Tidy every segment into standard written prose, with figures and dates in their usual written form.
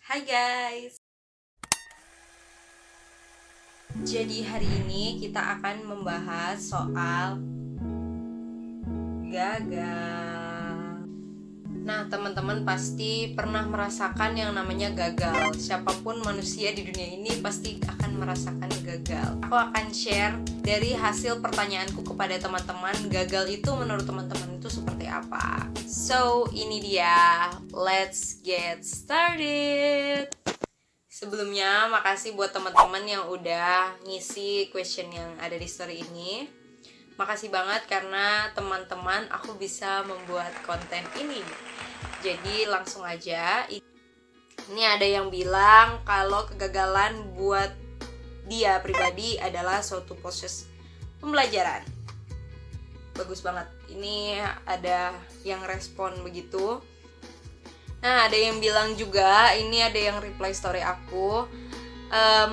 Hai guys. Jadi hari ini kita akan membahas soal gagal. Nah, teman-teman pasti pernah merasakan yang namanya gagal. Siapapun manusia di dunia ini pasti akan merasakan gagal. Aku akan share dari hasil pertanyaanku kepada teman-teman, gagal itu menurut teman-teman itu seperti apa. So, ini dia. Let's get started. Sebelumnya, makasih buat teman-teman yang udah ngisi question yang ada di story ini. Makasih banget karena teman-teman aku bisa membuat konten ini. Jadi langsung aja. Ini ada yang bilang kalau kegagalan buat dia pribadi adalah suatu proses pembelajaran. Bagus banget. Ini ada yang respon begitu. Nah, ada yang bilang juga, ini ada yang reply story aku.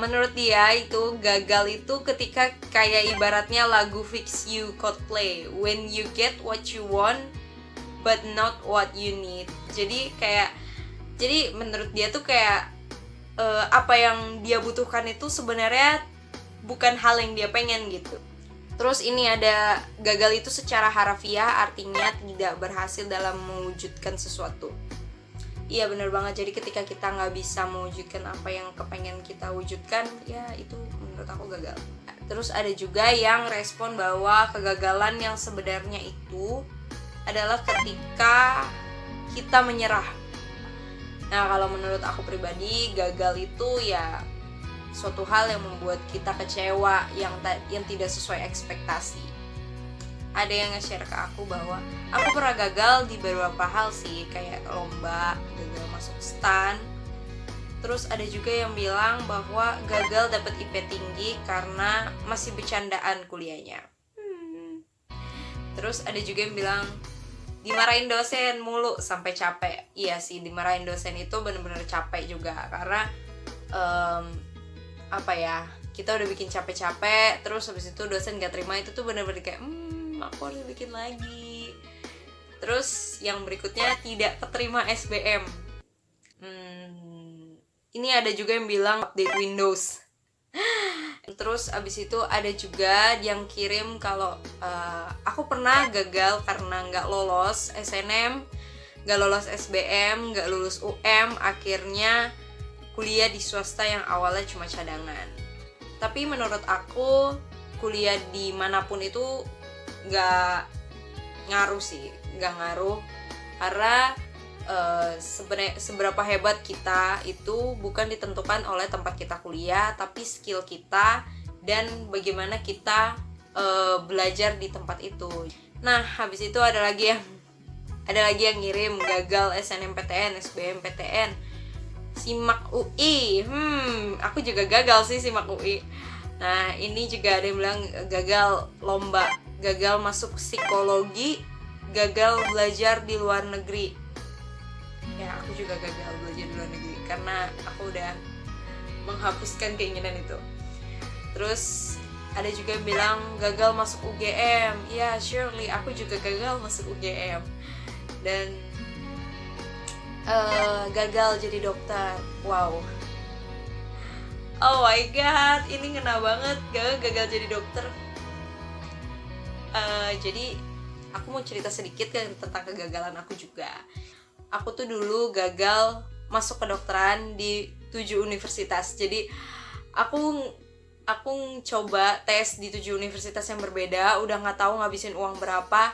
Menurut dia itu gagal itu ketika kayak ibaratnya lagu Fix You Coldplay, when you get what you want but not what you need. Jadi menurut dia tuh kayak apa yang dia butuhkan itu sebenarnya bukan hal yang dia pengen gitu. Terus ini ada gagal itu secara harafiah artinya tidak berhasil dalam mewujudkan sesuatu. Iya benar banget, jadi ketika kita nggak bisa mewujudkan apa yang kepengen kita wujudkan, ya itu menurut aku gagal. Terus ada juga yang respon bahwa kegagalan yang sebenarnya itu adalah ketika kita menyerah. Nah, kalau menurut aku pribadi, gagal itu ya suatu hal yang membuat kita kecewa, yang tidak sesuai ekspektasi. Ada yang nge-share ke aku bahwa aku pernah gagal di beberapa hal sih, kayak lomba, gagal masuk stan. Terus ada juga yang bilang bahwa gagal dapat IP tinggi karena masih bercandaan kuliahnya. Terus ada juga yang bilang dimarahin dosen mulu sampai capek. Iya sih, dimarahin dosen itu benar-benar capek juga karena kita udah bikin capek-capek, terus habis itu dosen gak terima, itu tuh benar-benar kayak aku harus bikin lagi. Terus yang berikutnya tidak keterima SBM. Ini ada juga yang bilang update Windows. Terus abis itu ada juga yang kirim kalau aku pernah gagal karena nggak lolos SNM, nggak lolos SBM, nggak lulus UM, akhirnya kuliah di swasta yang awalnya cuma cadangan. Tapi menurut aku kuliah dimanapun itu nggak ngaruh sih, nggak ngaruh karena seberapa hebat kita itu bukan ditentukan oleh tempat kita kuliah, tapi skill kita dan bagaimana kita belajar di tempat itu. Nah, habis itu ada lagi yang ngirim gagal SNMPTN, SBMPTN, SIMAK UI. Aku juga gagal sih SIMAK UI. Nah, ini juga ada yang bilang gagal lomba, gagal masuk psikologi, gagal belajar di luar negeri. Ya, aku juga gagal belajar di luar negeri karena aku udah menghapuskan keinginan itu. Terus ada juga yang bilang gagal masuk UGM. Ya, surely aku juga gagal masuk UGM. Dan gagal jadi dokter. Wow. Oh my god, ini ngena banget, gagal jadi dokter. Jadi aku mau cerita sedikit kan tentang kegagalan aku juga. Aku tuh dulu gagal masuk kedokteran di 7 universitas. Jadi aku coba tes di 7 universitas yang berbeda, udah nggak tahu ngabisin uang berapa.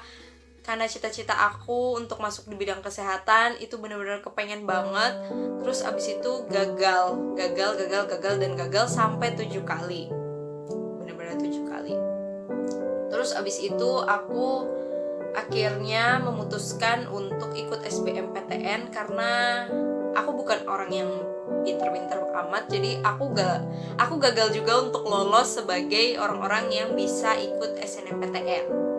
Karena cita-cita aku untuk masuk di bidang kesehatan itu benar-benar kepengen banget. Terus abis itu gagal dan gagal sampai 7 kali. Benar-benar 7 kali. Terus abis itu aku akhirnya memutuskan untuk ikut SBMPTN karena aku bukan orang yang pinter-pinter amat. Jadi aku gagal juga untuk lolos sebagai orang-orang yang bisa ikut SNMPTN.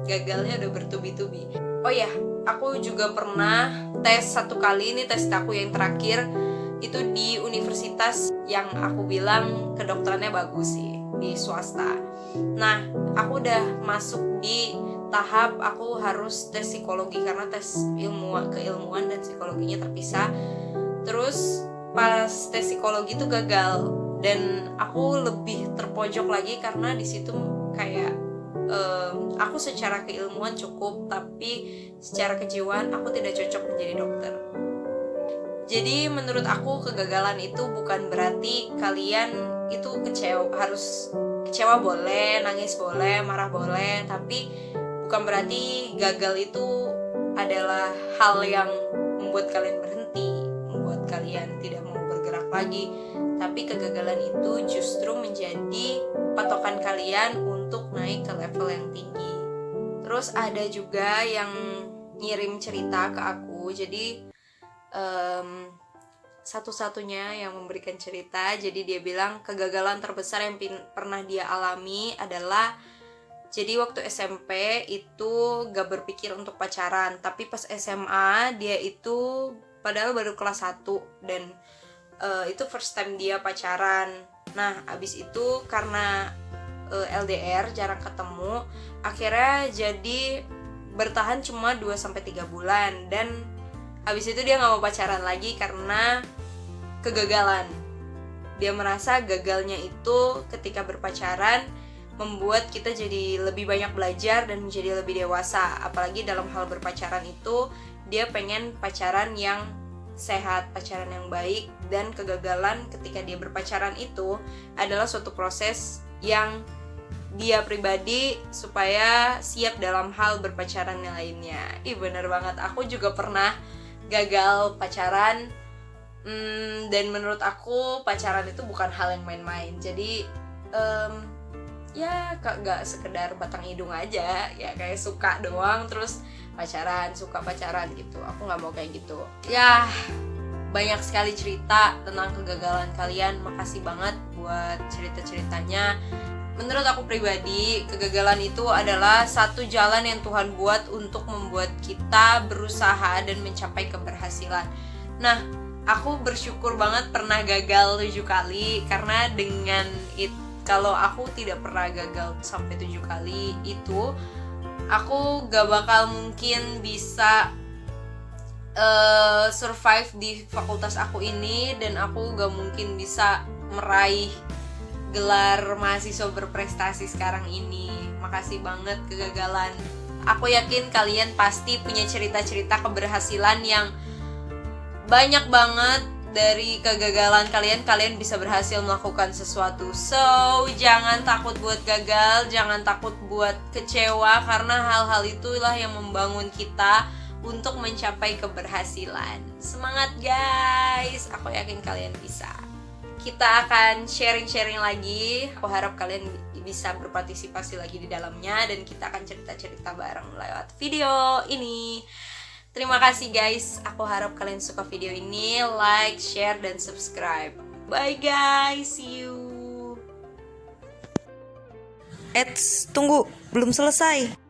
Gagalnya udah bertubi-tubi. Oh ya, aku juga pernah tes 1 kali, ini tes aku yang terakhir itu di universitas yang aku bilang kedokterannya bagus sih, di swasta. Nah, aku udah masuk di tahap aku harus tes psikologi karena tes keilmuan dan psikologinya terpisah. Terus pas tes psikologi tuh gagal, dan aku lebih terpojok lagi karena di situ kayak aku secara keilmuan cukup, tapi secara kejiwaan aku tidak cocok menjadi dokter. Jadi menurut aku kegagalan itu bukan berarti kalian itu harus kecewa boleh, nangis boleh, marah boleh, tapi bukan berarti gagal itu adalah hal yang membuat kalian berhenti, membuat kalian tidak mau bergerak lagi. Tapi kegagalan itu justru menjadi patokan kalian untuk naik ke level yang tinggi. Terus ada juga yang ngirim cerita ke aku, jadi satu-satunya yang memberikan cerita. Jadi dia bilang kegagalan terbesar yang pernah dia alami adalah, jadi waktu SMP itu gak berpikir untuk pacaran, tapi pas SMA dia itu padahal baru kelas 1 dan itu first time dia pacaran. Nah abis itu karena LDR jarang ketemu, akhirnya jadi bertahan cuma 2-3 bulan, dan habis itu dia gak mau pacaran lagi karena kegagalan. Dia merasa gagalnya itu ketika berpacaran membuat kita jadi lebih banyak belajar dan menjadi lebih dewasa. Apalagi dalam hal berpacaran itu dia pengen pacaran yang sehat, pacaran yang baik. Dan kegagalan ketika dia berpacaran itu adalah suatu proses yang dia pribadi supaya siap dalam hal berpacaran yang lainnya. Bener banget, aku juga pernah gagal pacaran, dan menurut aku pacaran itu bukan hal yang main-main. Jadi ya gak sekedar batang hidung aja, ya kayak suka doang terus pacaran, suka pacaran gitu. Aku gak mau kayak gitu. Ya banyak sekali cerita tentang kegagalan kalian. Makasih banget buat cerita-ceritanya. Menurut aku pribadi, kegagalan itu adalah satu jalan yang Tuhan buat untuk membuat kita berusaha dan mencapai keberhasilan. Nah, aku bersyukur banget pernah gagal 7 kali, karena dengan itu, kalau aku tidak pernah gagal sampai 7 kali itu, aku gak bakal mungkin bisa survive di fakultas aku ini, dan aku gak mungkin bisa meraih gelar mahasiswa berprestasi sekarang ini. Makasih banget kegagalan. Aku yakin kalian pasti punya cerita-cerita keberhasilan yang banyak banget. Dari kegagalan kalian bisa berhasil melakukan sesuatu. So, jangan takut buat gagal, jangan takut buat kecewa, karena hal-hal itulah yang membangun kita untuk mencapai keberhasilan. Semangat guys, aku yakin kalian bisa. Kita akan sharing-sharing lagi. Aku harap kalian bisa berpartisipasi lagi di dalamnya, dan kita akan cerita-cerita bareng lewat video ini. Terima kasih guys, aku harap kalian suka video ini. Like, share, dan subscribe. Bye guys, see you. Tunggu, belum selesai.